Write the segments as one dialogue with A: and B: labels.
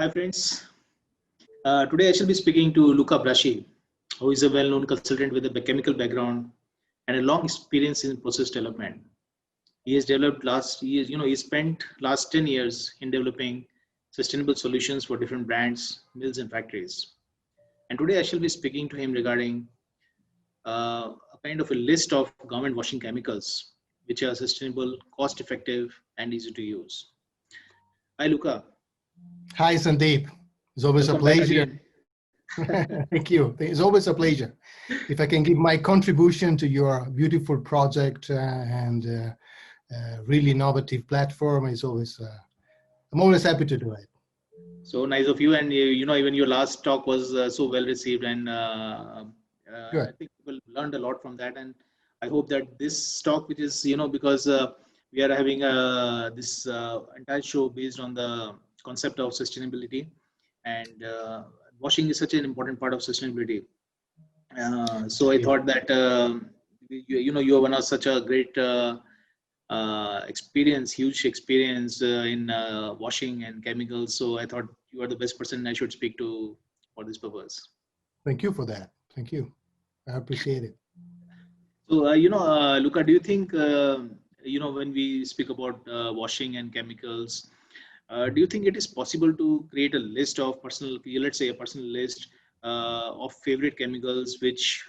A: Hi friends, today I shall be speaking to Luca Braschi, who is a well-known consultant with a chemical background and a long experience in process development. He has developed he spent last 10 years in developing sustainable solutions for different brands, mills and factories. And today I shall be speaking to him regarding a kind of a list of garment washing chemicals which are sustainable, cost-effective and easy to use. Hi Luca,
B: Hi, Sandeep. It's always a
A: welcome back
B: pleasure.
A: again.
B: Thank you. It's always a pleasure. If I can give my contribution to your beautiful project and really innovative platform, I'm always happy to do it.
A: So nice of you, and even your last talk was so well received, and I
B: Good.
A: think people learned a lot from that. And I hope that this talk, which is because we are having this entire show based on the concept of sustainability, and washing is such an important part of sustainability. So I
B: Yeah.
A: thought that you are one of such a great huge experience in washing and chemicals. So I thought you are the best person I should speak to for this purpose.
B: Thank you for that. Thank you. I appreciate it.
A: So Luca, do you think when we speak about washing and chemicals, do you think it is possible to create a list of let's say a personal list of favorite chemicals which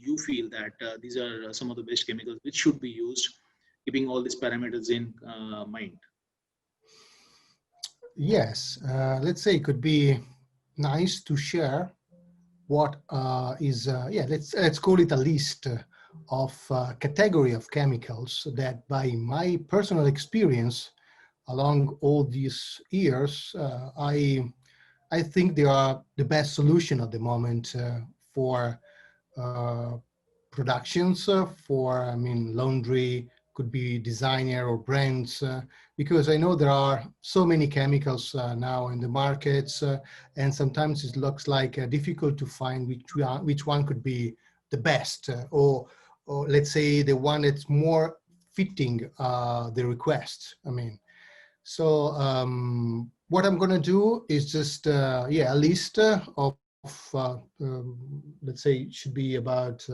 A: you feel that these are some of the best chemicals which should be used, keeping all these parameters in mind?
B: Yes. Let's say it could be nice to share what let's call it a list of category of chemicals that by my personal experience along all these years, I think they are the best solution at the moment for uh, productions, laundry, could be designer or brands, because I know there are so many chemicals now in the markets, and sometimes it looks like difficult to find which one could be the best, or let's say the one that's more fitting the request. So what I'm going to do is just a list of let's say it should be about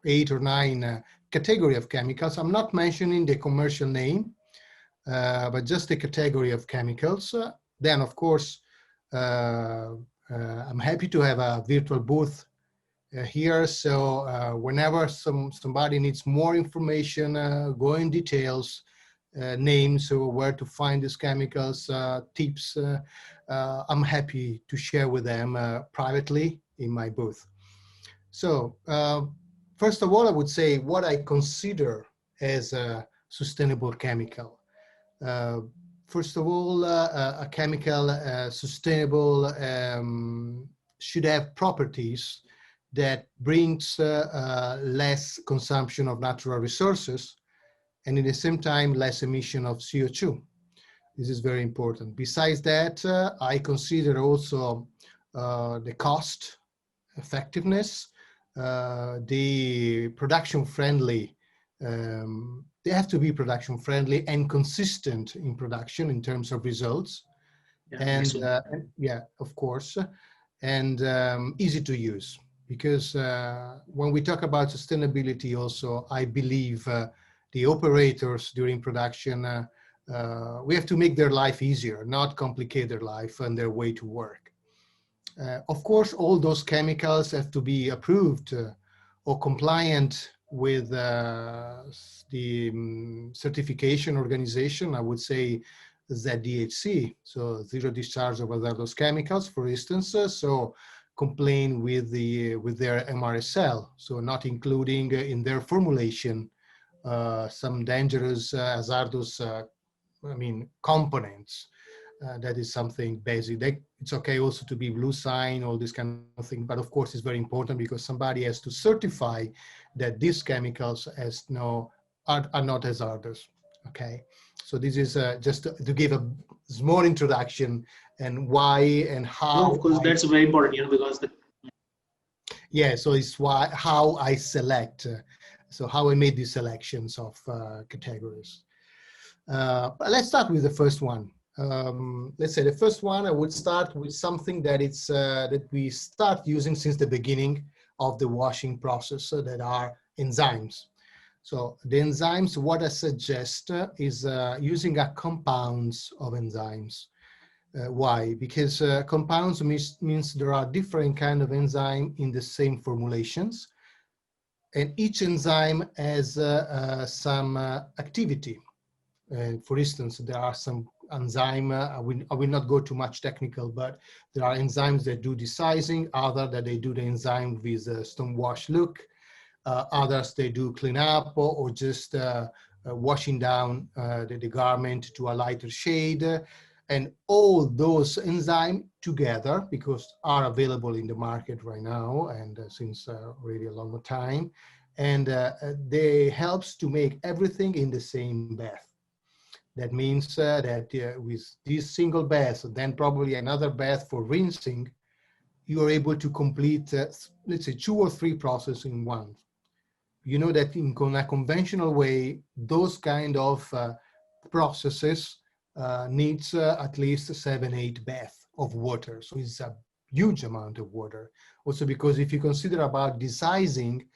B: 8 or 9 category of chemicals. I'm not mentioning the commercial name, but just the category of chemicals. Then, of course, I'm happy to have a virtual booth here. So whenever somebody needs more information, go in details, names or where to find these chemicals, tips, I'm happy to share with them privately in my booth. So first of all, I would say what I consider as a sustainable chemical. First of all, a chemical sustainable should have properties that brings less consumption of natural resources, and at the same time, less emission of CO2. This is very important. Besides that, I consider also the cost effectiveness, the production friendly. They have to be production friendly and consistent in production in terms of results.
A: Yeah,
B: And yeah, of course, and easy to use. Because when we talk about sustainability also, I believe the operators during production, we have to make their life easier, not complicate their life and their way to work. Of course, all those chemicals have to be approved or compliant with the certification organization, I would say ZDHC, so zero discharge of hazardous chemicals, for instance, so complying with their MRSL, so not including in their formulation some dangerous hazardous components. That is something basic. It's okay also to be blue sign, all this kind of thing, but of course it's very important because somebody has to certify that these chemicals are not hazardous. Okay, so this is just to give a small introduction and why and how.
A: no, of course, that's very important, because
B: So it's how I select, so how I made these selections of categories. But let's start with the first one. Let's say the first one, I would start with something that it's that we start using since the beginning of the washing process, that are enzymes. So the enzymes, what I suggest is using a compounds of enzymes. Why? Because compounds means there are different kind of enzyme in the same formulations, and each enzyme has some activity. For instance, there are some enzyme, I will not go too much technical, but there are enzymes that do desizing, other that they do the enzyme with a stone wash look, others they do clean up or just washing down the garment to a lighter shade. And all those enzymes together, because are available in the market right now and since already a long time, and they helps to make everything in the same bath. That means that with this single bath, then probably another bath for rinsing, you are able to complete, let's say, 2 or 3 processes in one. You know that in a conventional way, those kind of processes needs at least 7, 8 baths of water. So it's a huge amount of water. Also because if you consider about desizing,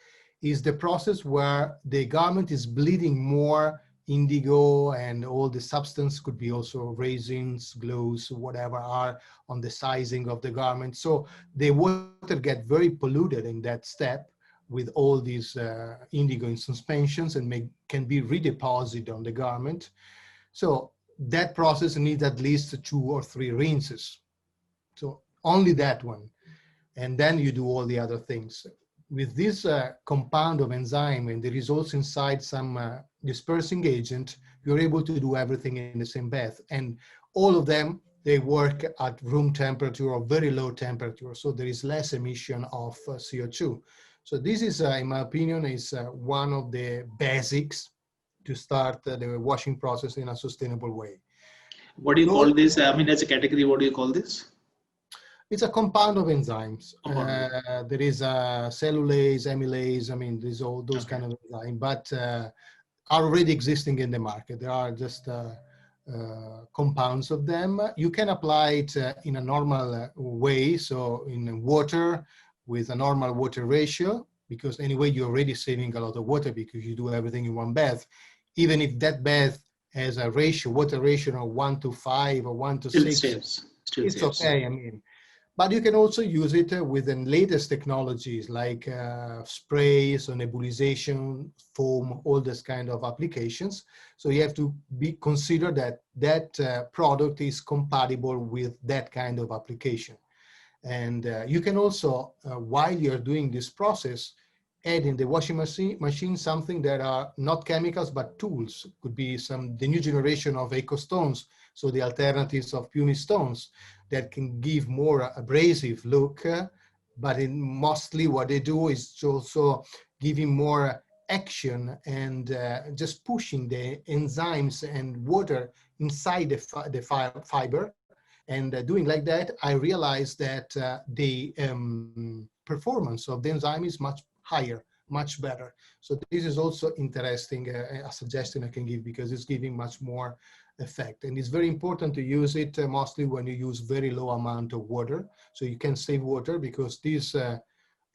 B: is the process where the garment is bleeding more indigo, and all the substance could be also resins, glues, whatever are on the sizing of the garment. So the water get very polluted in that step with all these indigo in suspensions, and can be redeposited on the garment. So that process needs at least 2 or 3 rinses. So only that one. And then you do all the other things. With this compound of enzyme, and there is also inside some dispersing agent, you're able to do everything in the same bath. And all of them, they work at room temperature or very low temperature. So there is less emission of CO2. So this is, in my opinion, is one of the basics to start the washing process in a sustainable way.
A: What do you call this? I mean, as a category, what do you call this?
B: It's a compound of enzymes.
A: Compound.
B: There is cellulase, amylase. I mean, there's all those
A: Okay.
B: kind of enzymes, but are already existing in the market. There are just compounds of them. You can apply it in a normal way, so in water with a normal water ratio, because anyway, you're already saving a lot of water because you do everything in one bath. Even if that bath has a ratio, water ratio of 1:5 or 1:6,
A: Still
B: it's
A: saves.
B: okay. I mean, but you can also use it with the latest technologies like sprays or nebulization, foam, all this kind of applications. So you have to consider that that product is compatible with that kind of application. And you can also, while you're doing this process, add in the washing machine something that are not chemicals but tools. Could be the new generation of eco stones, so the alternatives of pumice stones that can give more abrasive look, but mostly what they do is also giving more action and just pushing the enzymes and water inside the fiber. And doing like that, I realized that the performance of the enzyme is much higher, much better. So this is also interesting, a suggestion I can give, because it's giving much more effect. And it's very important to use it mostly when you use very low amount of water. So you can save water, because these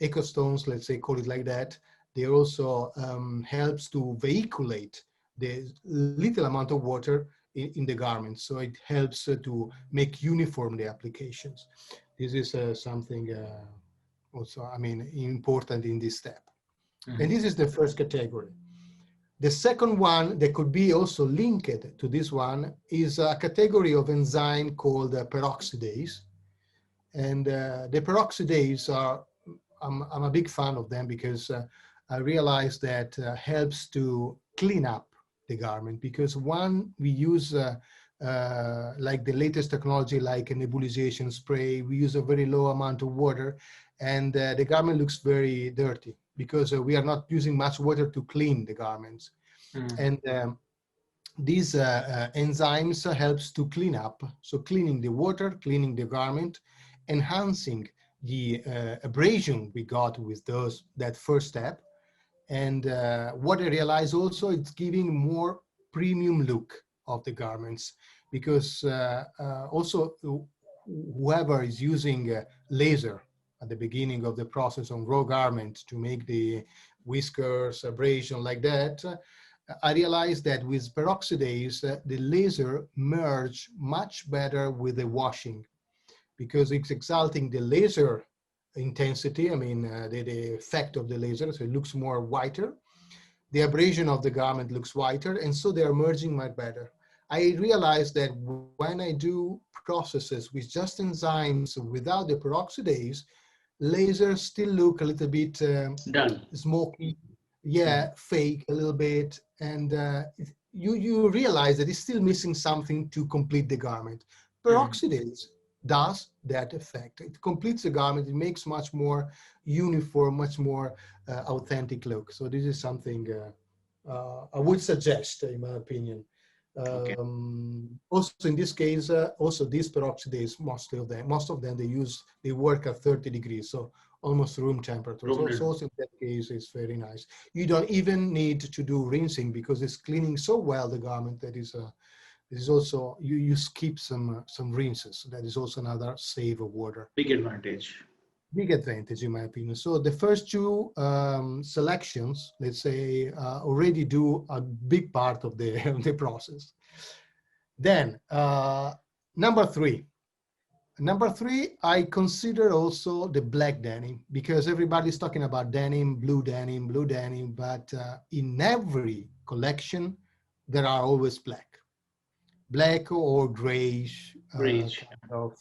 B: eco stones, let's say, call it like that, they also helps to vehiculate the little amount of water in the garment. So it helps to make uniform the applications. This is something also, I mean, important in this step. And this is the first category. The second one that could be also linked to this one is a category of enzyme called peroxidase. And the peroxidase are, I'm a big fan of them, because I realized that helps to clean up the garment, because one, we use like the latest technology, like a nebulization spray, we use a very low amount of water, and the garment looks very dirty, because we are not using much water to clean the garments. And these enzymes helps to clean up, so cleaning the water, cleaning the garment, enhancing the abrasion we got with that first step. And what I realized also, it's giving more premium look of the garments, because also whoever is using laser at the beginning of the process on raw garment to make the whiskers, abrasion like that, I realized that with peroxidase, the laser merge much better with the washing because it's exalting the laser intensity, I mean, the effect of the laser, so it looks more whiter. The abrasion of the garment looks whiter, and so they are merging much better. I realized that when I do processes with just enzymes without the peroxidase, lasers still look a little bit
A: Dull.
B: smoky, yeah, fake a little bit, and you realize that it's still missing something to complete the garment. Peroxidase does that effect. It completes the garment. It makes much more uniform, much more authentic look. So this is something I would suggest, in my opinion.
A: Okay.
B: Also in this case, also these peroxidase, most of them they work at 30 degrees, so almost room temperature. So also in that case, it's very nice. You don't even need to do rinsing because it's cleaning so well the garment that is also you skip some rinses. That is also another save of water.
A: Big advantage.
B: Big advantage, in my opinion. So the first two selections, let's say, already do a big part of the, the process. Then number three. Number three, I consider also the black denim because everybody's talking about denim, blue denim, but in every collection, there are always black or grayish
A: Grayish.
B: kind of,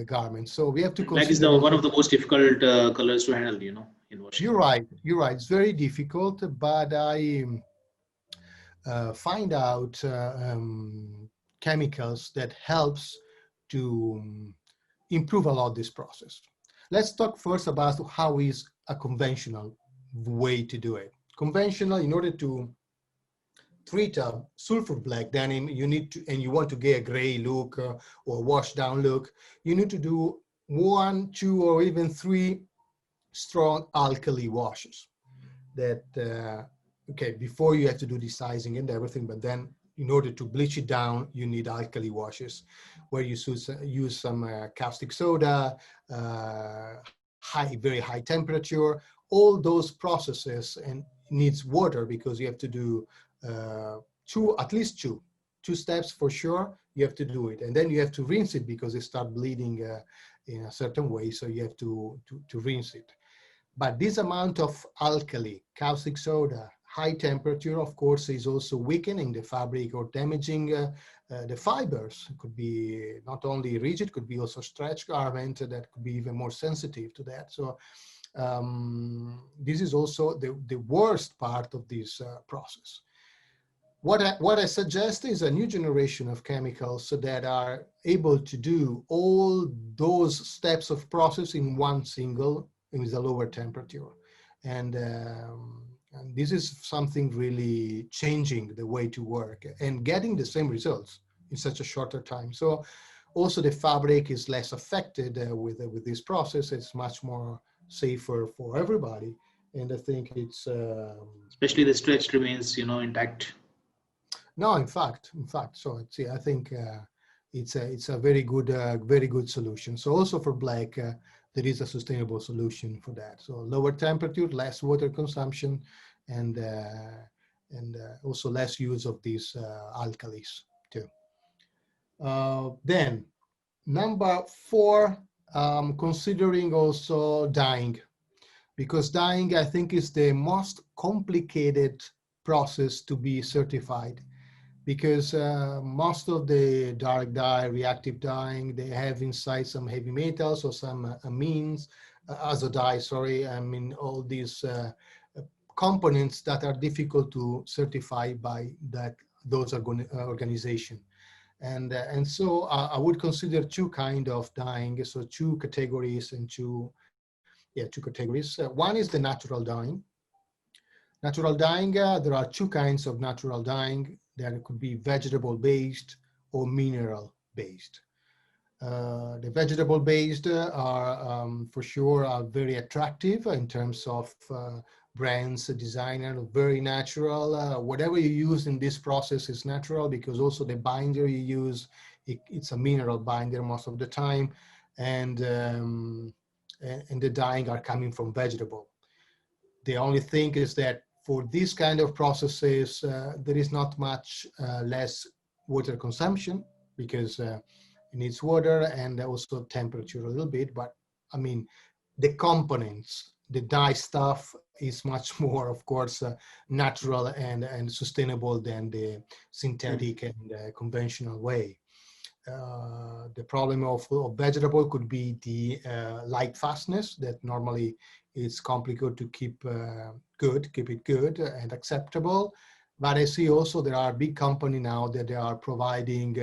B: garments. So we have to
A: Black is
B: consider
A: the one
B: also.
A: of the most difficult colors to handle, you know, in washing.
B: You're right. It's very difficult, but I find out chemicals that helps to improve a lot this process. Let's talk first about how is a conventional way to do it. Conventional, in order to treat a sulfur black denim, you need to, and you want to get a gray look or wash down look, you need to do 1, 2, or even 3 strong alkali washes. That okay, before you have to do the sizing and everything, but then in order to bleach it down, you need alkali washes where you use some caustic soda, very high temperature, all those processes, and needs water because you have to do at least two steps for sure. You have to do it, and then you have to rinse it because it starts bleeding in a certain way, so you have to rinse it. But this amount of alkali, caustic soda, high temperature, of course, is also weakening the fabric or damaging the fibers. It could be not only rigid, could be also stretch garment that could be even more sensitive to that. So this is also the worst part of this process. What I suggest is a new generation of chemicals that are able to do all those steps of process in one single with a lower temperature. And this is something really changing the way to work and getting the same results in such a shorter time. So also the fabric is less affected with this process. It's much more safer for everybody. And I think it's...
A: especially the stretch remains, you know, intact.
B: No, in fact, so I think it's a very good solution. So also for black, there is a sustainable solution for that. So lower temperature, less water consumption, and also less use of these alkalis too. Then number 4, considering also dyeing, because dyeing I think is the most complicated process to be certified. Because most of the dark dye, reactive dyeing, they have inside some heavy metals or some amines, dye, sorry, I mean all these components that are difficult to certify by those organization. And so I would consider 2 kind of dyeing, so 2 categories and 2 categories. One is the natural dyeing. Natural dyeing, there are 2 kinds of natural dyeing. That could be vegetable-based or mineral-based. The vegetable-based are for sure very attractive in terms of brands, designer, very natural. Whatever you use in this process is natural, because also the binder you use, it's a mineral binder most of the time, and the dyeing are coming from vegetable. The only thing is that for this kind of processes, there is not much less water consumption, because it needs water and also temperature a little bit. But I mean, the components, the dye stuff is much more, of course, natural and sustainable than the synthetic and conventional way. The problem of vegetable could be the light fastness, that normally it's complicated to keep keep it good and acceptable. But I see also there are big companies now that they are providing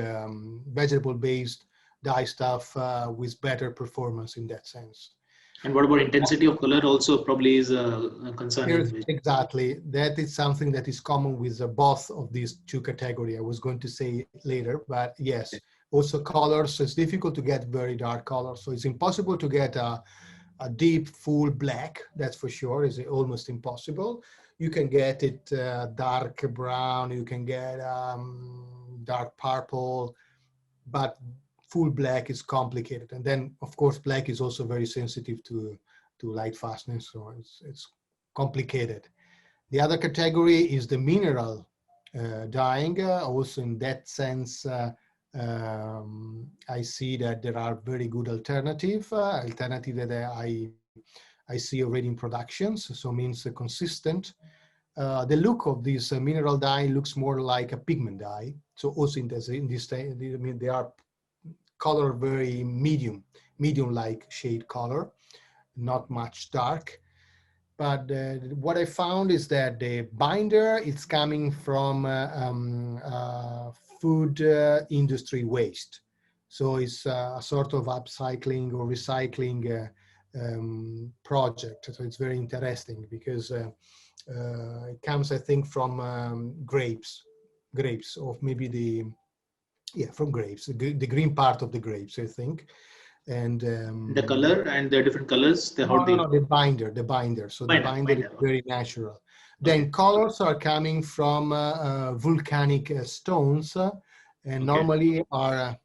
B: vegetable-based dye stuff with better performance in that sense.
A: And what about intensity of color also probably is a concern in which.
B: Exactly. That is something that is common with both of these two categories. I was going to say later, but yes, also colors. It's difficult to get very dark colors. So it's impossible to get a deep, full black, that's for sure. It's almost impossible. You can get it dark brown, you can get dark purple, but full black is complicated. And then, of course, black is also very sensitive to light fastness, so it's complicated. The other category is the mineral dyeing. Also in that sense, I see that there are very good alternative that I see already in productions, so means consistent. The look of this mineral dye looks more like a pigment dye. So also in this, I mean, they are color very medium-like shade color, not much dark. But what I found is that the binder is coming from food industry waste. So it's a sort of upcycling or recycling project. So it's very interesting, because it comes, I think, from grapes, or maybe from grapes, the green part of the grapes, I think. And
A: The color and the different colors,
B: no, the binder. So the binder is very natural. Then colors are coming from volcanic stones, and normally are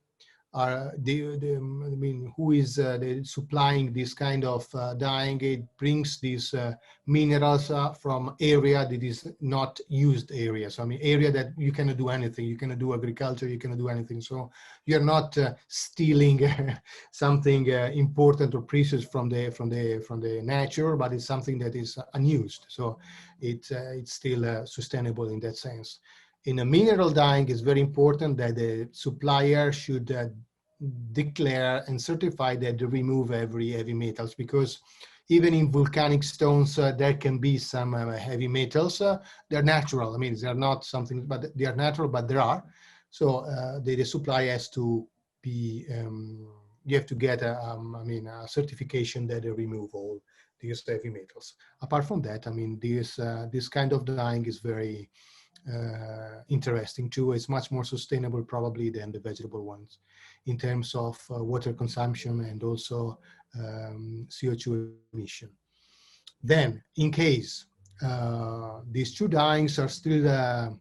B: I mean, who is supplying this kind of dyeing? It brings these minerals from area that is not used area. So I mean, area that you cannot do anything. You cannot do agriculture. You cannot do anything. So you're not stealing something important or precious from the nature, but it's something that is unused. So it's still sustainable in that sense. In a mineral dyeing, it's very important that the supplier should declare and certify that they remove heavy metals, because even in volcanic stones, there can be some heavy metals. They're natural. I mean, they're not something, but they are natural, but there are. So the supplier has to be, you have to get a certification that they remove all these heavy metals. Apart from that, I mean, this kind of dyeing is very interesting too. It's much more sustainable probably than the vegetable ones in terms of water consumption and also CO2 emission. Then, in case these two dyings are still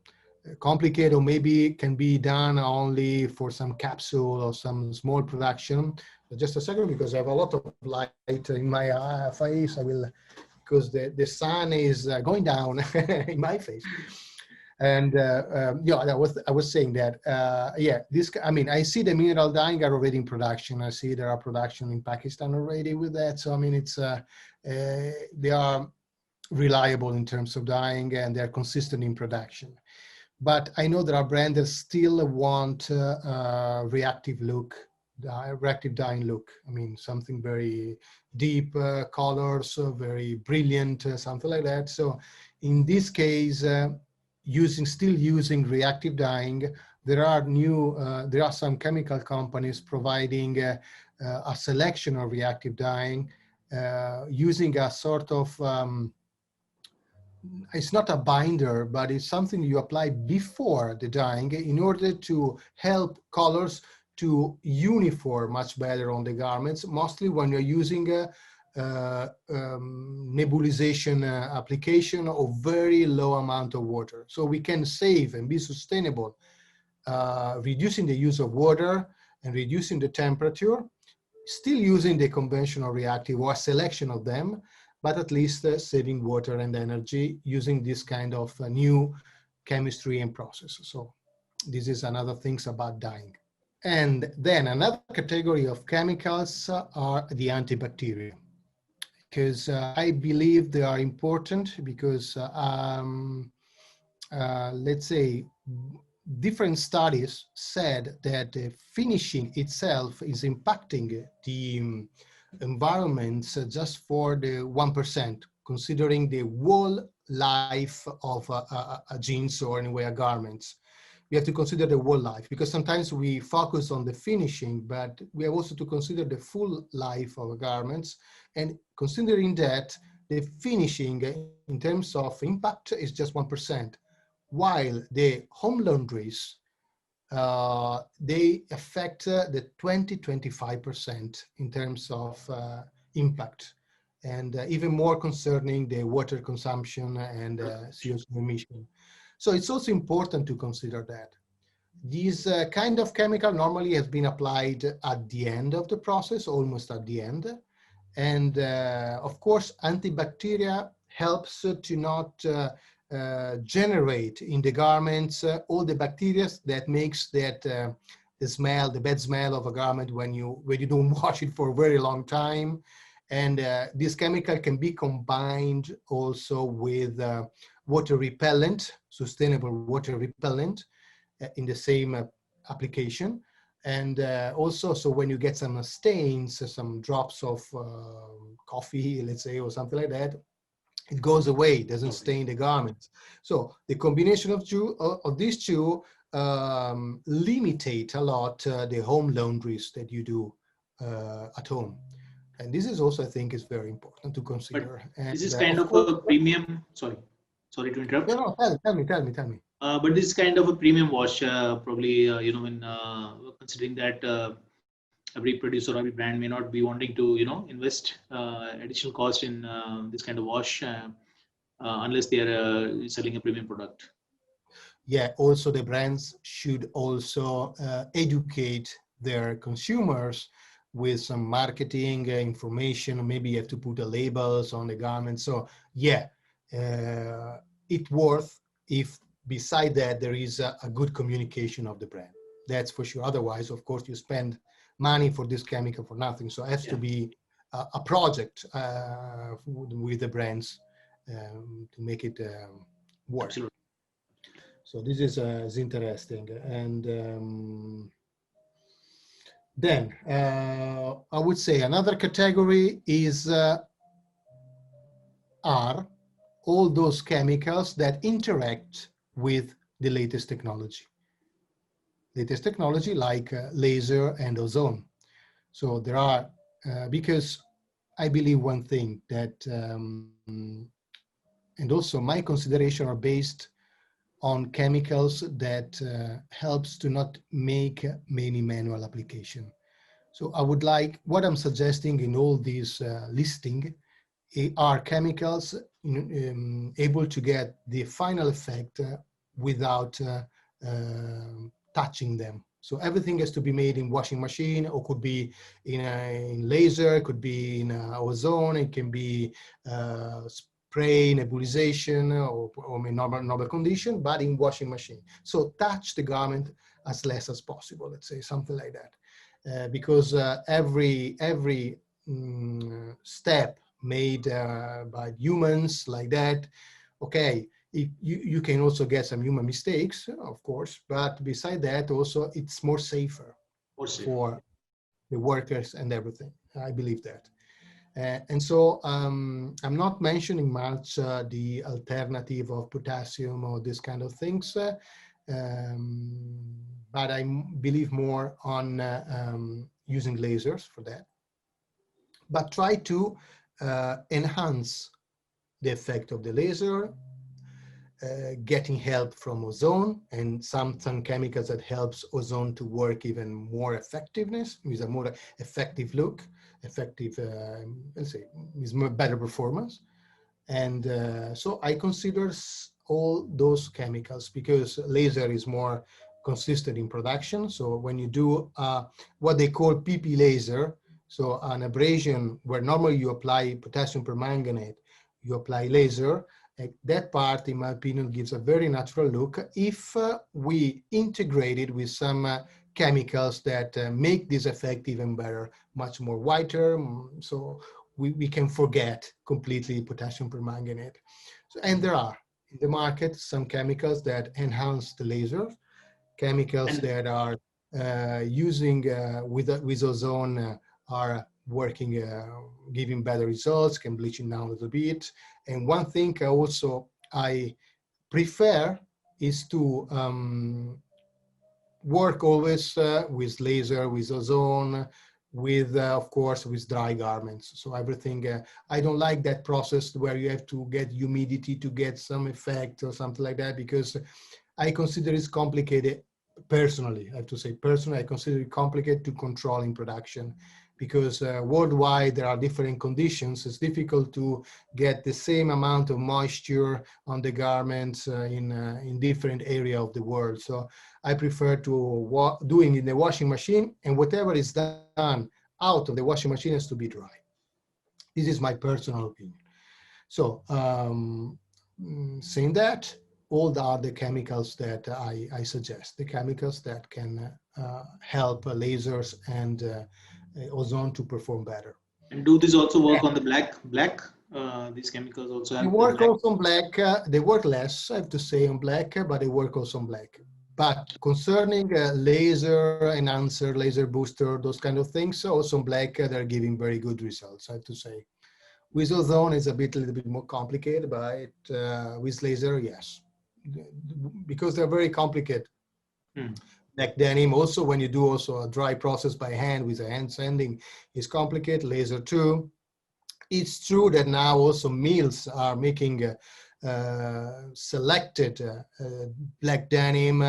B: complicated, or maybe can be done only for some capsule or some small production. Just a second, because I have a lot of light in my face. I will, because the sun is going down in my face. And yeah, I was saying that, yeah, this, I mean, I see the mineral dyeing are already in production. I see there are production in Pakistan already with that. So, I mean, it's, they are reliable in terms of dyeing, and they're consistent in production. But I know there are brands that still want reactive dyeing look. I mean, something very deep colors, very brilliant, something like that. So in this case, still using reactive dyeing, there are some chemical companies providing a selection of reactive dyeing using a sort of it's not a binder, but it's something you apply before the dyeing in order to help colors to uniform much better on the garments, mostly when you're using nebulization application of very low amount of water. So we can save and be sustainable, reducing the use of water and reducing the temperature, still using the conventional reactive or a selection of them, but at least saving water and energy using this kind of new chemistry and process. So this is another things about dyeing. And then another category of chemicals are the antibacterial, because I believe they are important because let's say different studies said that the finishing itself is impacting the environment just for the 1%, considering the whole life of a jeans or anyway a garments. We have to consider the whole life, because sometimes we focus on the finishing, but we have also to consider the full life of garments. And considering that, the finishing in terms of impact is just 1%, while the home laundries, they affect the 20-25% in terms of impact, and even more concerning the water consumption and CO2 emission. So it's also important to consider that. This kind of chemical normally has been applied at the end of the process, almost at the end. And of course, antibacterial helps to not generate in the garments all the bacteria that makes that the smell, the bad smell of a garment when you don't wash it for a very long time. And this chemical can be combined also with water repellent, sustainable water repellent in the same application. And also, so when you get some stains, some drops of coffee, let's say, or something like that, it goes away, doesn't stain the garments. So the combination of these two limitate a lot the home laundries that you do at home. And this is also, I think, is very important to consider.
A: But
B: and
A: this is kind
B: of
A: of
B: course,
A: a premium, sorry to interrupt.
B: no, tell me.
A: But this is kind of a premium wash, probably, when considering that every producer or every brand may not be wanting to, invest additional cost in this kind of wash unless they are selling a premium product.
B: Yeah, also the brands should also educate their consumers with some marketing information. Maybe you have to put the labels on the garments. So yeah, it's worth if beside that there is a good communication of the brand. That's for sure. Otherwise, of course, you spend money for this chemical for nothing. So it has to be a project with the brands to make it work.
A: Absolutely.
B: So this is interesting. And then I would say another category is are all those chemicals that interact with the latest technology. Latest technology like laser and ozone. So there are, because I believe one thing that, and also my consideration are based on chemicals that helps to not make many manual application. So I would like, what I'm suggesting in all these listing are chemicals able to get the final effect without touching them. So everything has to be made in washing machine, or could be in laser, could be in ozone, it can be spray, nebulization, or in normal condition, but in washing machine. So touch the garment as less as possible, let's say, something like that. Because every step made by humans like that, okay, you can also get some human mistakes, of course, but beside that also it's more safer for the workers and everything. I believe that. And so I'm not mentioning much the alternative of potassium or this kind of things, but I believe more on using lasers for that. But try to enhance the effect of the laser getting help from ozone and some chemicals that helps ozone to work even more effectiveness with a more effective look, effective, let's say, with more better performance. And so I consider all those chemicals because laser is more consistent in production. So when you do what they call PP laser, so an abrasion where normally you apply potassium permanganate, you apply laser, that part, in my opinion, gives a very natural look if we integrate it with some chemicals that make this effect even better, much more whiter. So we can forget completely potassium permanganate. So, and there are in the market some chemicals that enhance the laser, chemicals
A: And
B: that are using with ozone are working, giving better results, can bleach it down a little bit. And one thing I prefer is to work always with laser, with ozone, with, of course, with dry garments. So everything, I don't like that process where you have to get humidity to get some effect or something like that, because I consider it's complicated. Personally, I have to say personally, I consider it complicated to control in production because worldwide there are different conditions. It's difficult to get the same amount of moisture on the garments in different area of the world. So I prefer to doing in the washing machine, and whatever is done out of the washing machine has to be dry. This is my personal opinion. So saying that, all the other chemicals that I suggest, the chemicals that can help lasers and ozone to perform better.
A: do these also
B: Yeah.
A: work on the black? These chemicals also
B: They
A: help the
B: work
A: black.
B: also on black. They work less, I have to say, on black, but they work also on black. But concerning laser enhancer, laser booster, those kind of things, also on black, they're giving very good results, I have to say. With ozone, it's a little bit more complicated, but with laser, yes. Because they're very complicated.
A: Hmm.
B: Like denim, also when you do also a dry process by hand with a hand sanding is complicated, laser too. It's true that now also mills are making selected black denim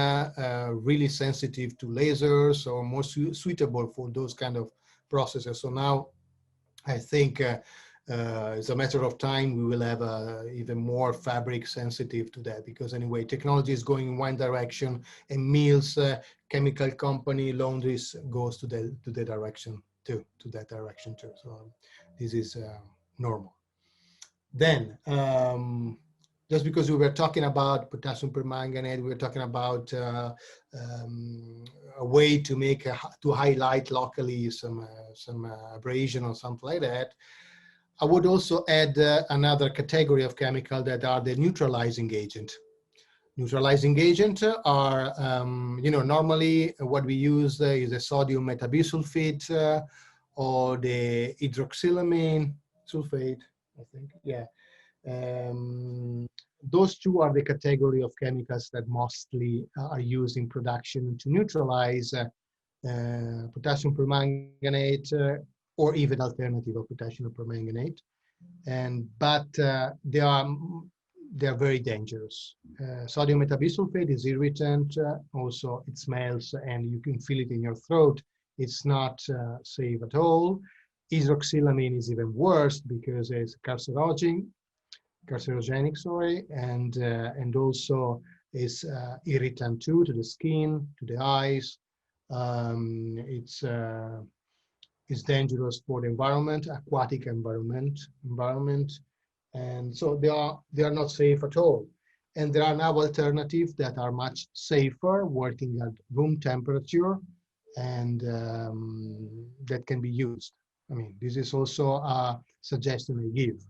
B: really sensitive to lasers or more suitable for those kind of processes. So now I think it's a matter of time we will have even more fabric sensitive to that, because anyway, technology is going in one direction, and mills, chemical company, laundries goes to the direction too, So this is normal. Then, just because we were talking about potassium permanganate, we were talking about a way to make to highlight locally some abrasion or something like that. I would also add another category of chemical that are the neutralizing agent. Neutralizing agent are, normally what we use is the sodium metabisulfite or the hydroxylamine sulfate, I think, yeah. Those two are the category of chemicals that mostly are used in production to neutralize potassium permanganate or even alternative of potassium permanganate. But they are very dangerous. Sodium metabisulfate is irritant. Also, it smells and you can feel it in your throat. It's not safe at all. Hydroxylamine is even worse because it's carcinogenic, sorry, and also is irritant too to the skin, to the eyes. It's dangerous for the environment, aquatic environment, and so they are not safe at all. And there are now alternatives that are much safer, working at room temperature, and that can be used. I mean, this is also a suggestion I give.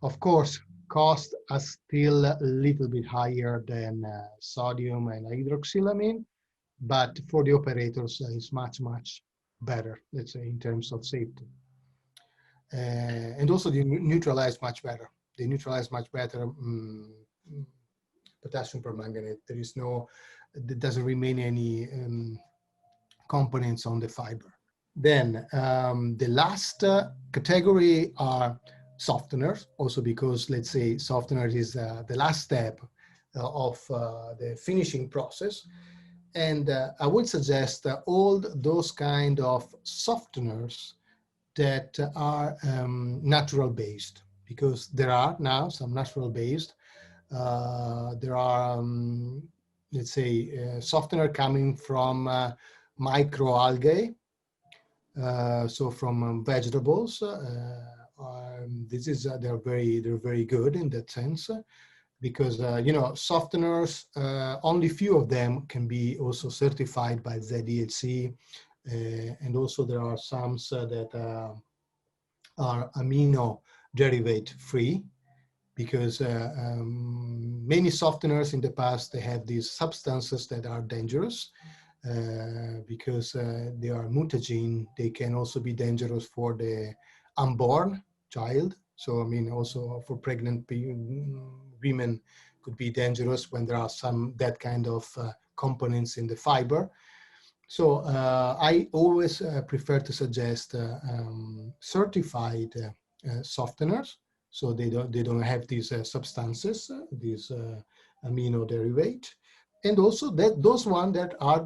B: Of course, costs are still a little bit higher than sodium and hydroxylamine, but for the operators, it's much better, let's say, in terms of safety. And also they neutralize much better. They neutralize much better potassium permanganate. There doesn't remain any components on the fiber. Then the last category are softeners, also because, let's say, softeners is the last step of the finishing process. And I would suggest all those kind of softeners that are natural based, because there are now some natural based. There are, let's say, softener coming from microalgae, so from vegetables. This is they're very good in that sense, because you know, softeners, only few of them can be also certified by ZDHC, and also there are some that are amino derivative free, because many softeners in the past, they have these substances that are dangerous, because they are mutagen. They can also be dangerous for the unborn child. So I mean, also for pregnant women could be dangerous when there are some that kind of components in the fiber. So I always prefer to suggest certified softeners, so they don't have these substances, these amino derivate, and also that those ones that are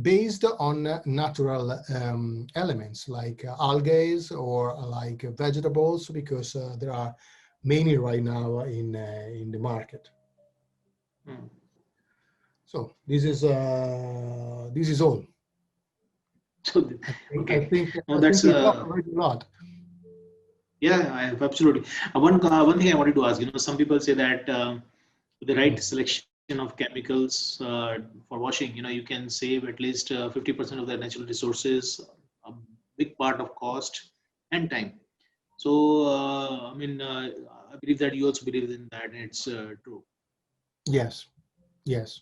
B: based on natural elements like algae or like vegetables, because there are many right now in the market.
A: Hmm.
B: So this is all.
A: So,
B: I
A: okay.
B: think
A: No,
B: I think
A: that's
B: we talked already a lot.
A: yeah, absolutely. One thing I wanted to ask, some people say that the right selection of chemicals for washing, you can save at least 50% of the natural resources, a big part of cost and time. So, I believe that you also believe in that, and it's true.
B: Yes, yes,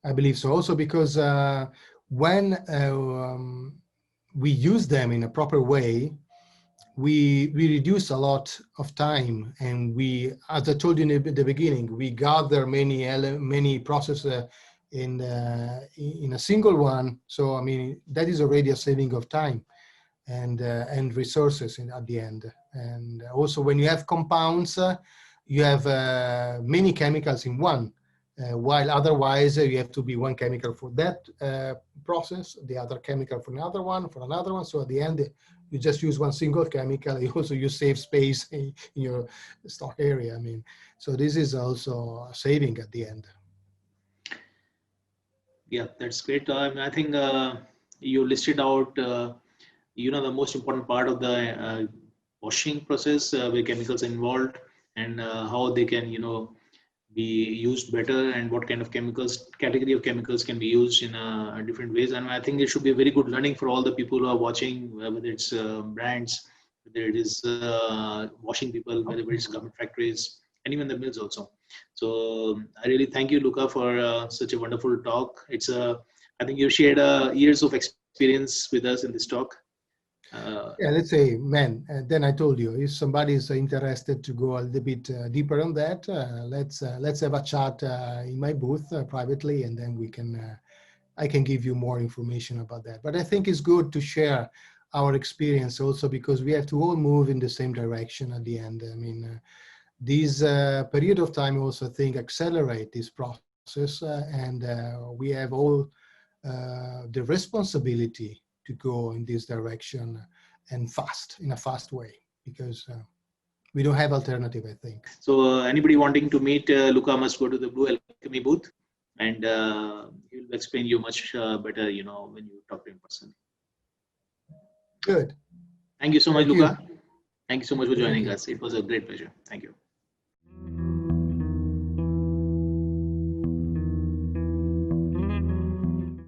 B: I believe so. Also because when we use them in a proper way, we reduce a lot of time, and we, as I told you in the beginning, we gather many processes in a single one. So I mean, that is already a saving of time and resources at the end. And also when you have compounds, you have many chemicals in one, while otherwise you have to be one chemical for that process, the other chemical for another one, for another one. So at the end, you just use one single chemical. You save space in your stock area. I mean, so this is also a saving at the end.
A: Yeah, that's great. I think you listed out, the most important part of the washing process where chemicals are involved, and how they can, be used better, and what kind of category of chemicals can be used in different ways. And I think it should be a very good learning for all the people who are watching, whether it's brands, whether it is washing people, whether it's government factories, and even the mills also. So I really thank you, Luca, for such a wonderful talk. I think you shared years of experience with us in this talk.
B: Yeah, let's say, man, then I told you, if somebody is interested to go a little bit deeper on that, let's have a chat in my booth privately, and then I can give you more information about that. But I think it's good to share our experience also, because we have to all move in the same direction at the end. I mean, this period of time also, I think, accelerate this process, and we have all the responsibility to go in this direction, and in a fast way, because we don't have alternative, I think.
A: So anybody wanting to meet Luca must go to the Blue Alchemy booth, and he'll explain you much better, when you talk to him personally.
B: Good.
A: Thank you so much,
B: Thank you.
A: Luca. Thank you so much for
B: Thank
A: joining
B: you.
A: us. It was a great pleasure. Thank you.